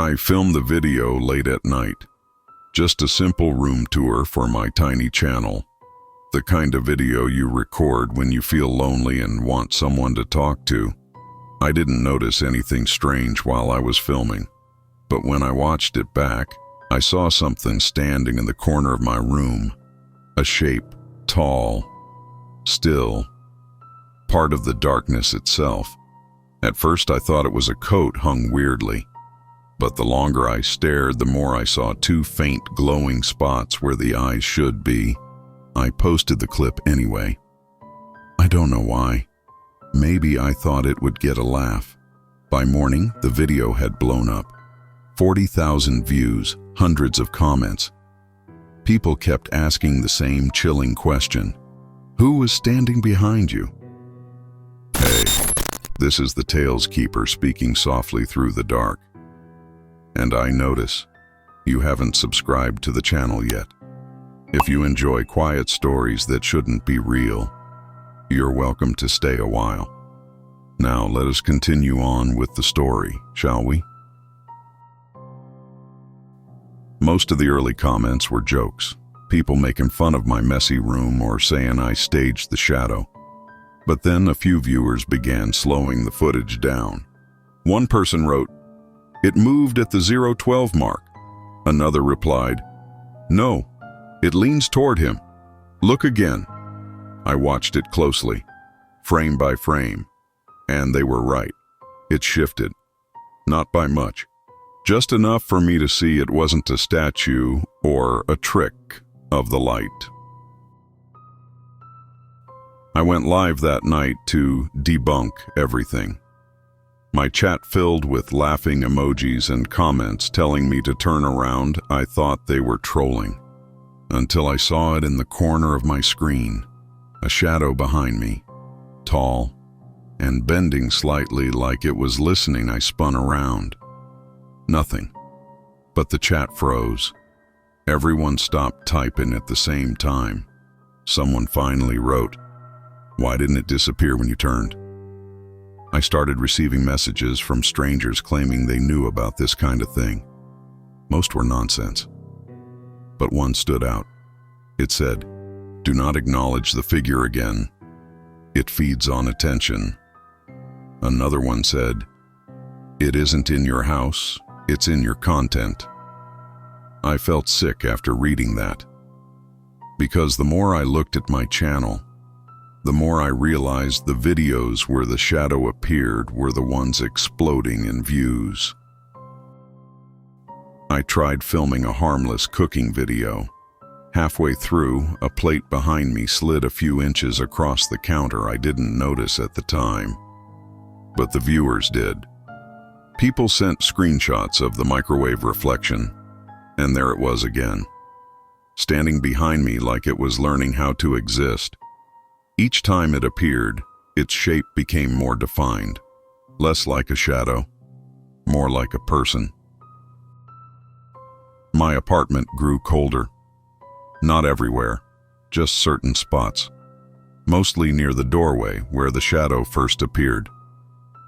I filmed the video late at night. Just a simple room tour for my tiny channel. The kind of video you record when you feel lonely and want someone to talk to. I didn't notice anything strange while I was filming, but when I watched it back, I saw something standing in the corner of my room. A shape, tall, still, part of the darkness itself. At first I thought it was a coat hung weirdly, but the longer I stared, the more I saw two faint glowing spots where the eyes should be. I posted the clip anyway. I don't know why. Maybe I thought it would get a laugh. By morning, the video had blown up. 40,000 views, hundreds of comments. People kept asking the same chilling question. Who was standing behind you? Hey, this is the Tales Keeper speaking softly through the dark. And I notice you haven't subscribed to the channel yet. If you enjoy quiet stories that shouldn't be real, you're welcome to stay a while. Now let us continue on with the story, shall we? Most of the early comments were jokes, people making fun of my messy room or saying I staged the shadow. But then a few viewers began slowing the footage down. One person wrote, "It moved at the 0:12 mark." Another replied, "No, it leans toward him. Look again." I watched it closely, frame by frame, and they were right. It shifted, not by much, just enough for me to see it wasn't a statue or a trick of the light. I went live that night to debunk everything. My chat filled with laughing emojis and comments telling me to turn around. I thought they were trolling, until I saw it in the corner of my screen, a shadow behind me, tall and bending slightly like it was listening. I spun around. Nothing, but the chat froze. Everyone stopped typing at the same time. Someone finally wrote, "Why didn't it disappear when you turned?" I started receiving messages from strangers claiming they knew about this kind of thing. Most were nonsense, but one stood out. It said, "Do not acknowledge the figure again. It feeds on attention." Another one said, "It isn't in your house, it's in your content." I felt sick after reading that, because the more I looked at my channel, the more I realized the videos where the shadow appeared were the ones exploding in views. I tried filming a harmless cooking video. Halfway through, a plate behind me slid a few inches across the counter. I didn't notice at the time, but the viewers did. People sent screenshots of the microwave reflection, and there it was again, standing behind me like it was learning how to exist. Each time it appeared, its shape became more defined, less like a shadow, more like a person. My apartment grew colder. Not everywhere, just certain spots, mostly near the doorway where the shadow first appeared.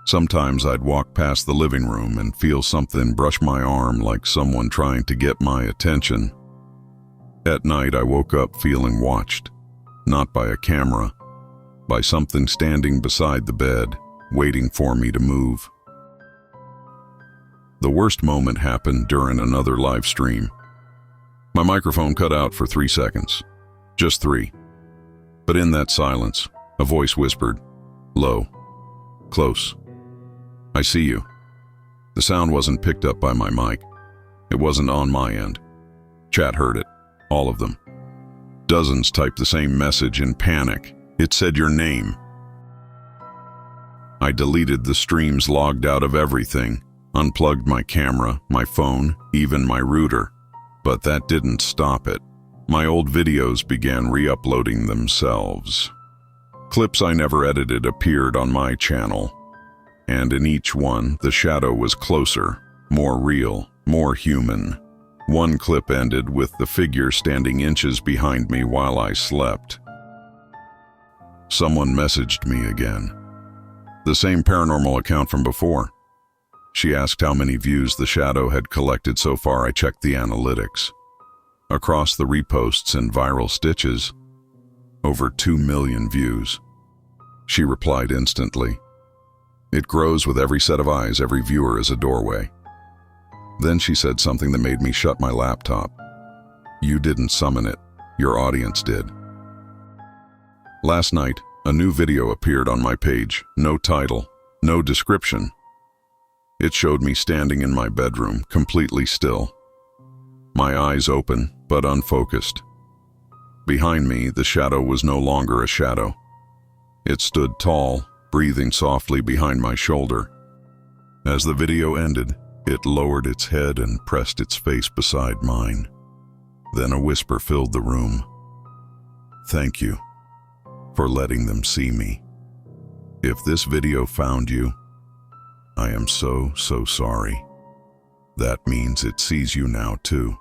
Sometimes I'd walk past the living room and feel something brush my arm, like someone trying to get my attention. At night, I woke up feeling watched, not by a camera, by something standing beside the bed, waiting for me to move. The worst moment happened during another live stream. My microphone cut out for 3 seconds, just 3. But in that silence, a voice whispered, low, close, "I see you." The sound wasn't picked up by my mic. It wasn't on my end. Chat heard it, all of them. Dozens typed the same message in panic. It said your name. I deleted the streams, logged out of everything, unplugged my camera, my phone, even my router. But that didn't stop it. My old videos began re-uploading themselves. Clips I never edited appeared on my channel, and in each one, the shadow was closer, more real, more human. One clip ended with the figure standing inches behind me while I slept. Someone messaged me again. The same paranormal account from before. She asked how many views the shadow had collected so far. I checked the analytics. Across the reposts and viral stitches, over 2 million views. She replied instantly, "It grows with every set of eyes. Every viewer is a doorway." Then she said something that made me shut my laptop. "You didn't summon it. Your audience did." Last night, a new video appeared on my page. No title, no description. It showed me standing in my bedroom, completely still. My eyes open, but unfocused. Behind me, the shadow was no longer a shadow. It stood tall, breathing softly behind my shoulder. As the video ended, it lowered its head and pressed its face beside mine. Then a whisper filled the room. "Thank you for letting them see me. If this video found you, I am so sorry. That means it sees you now too."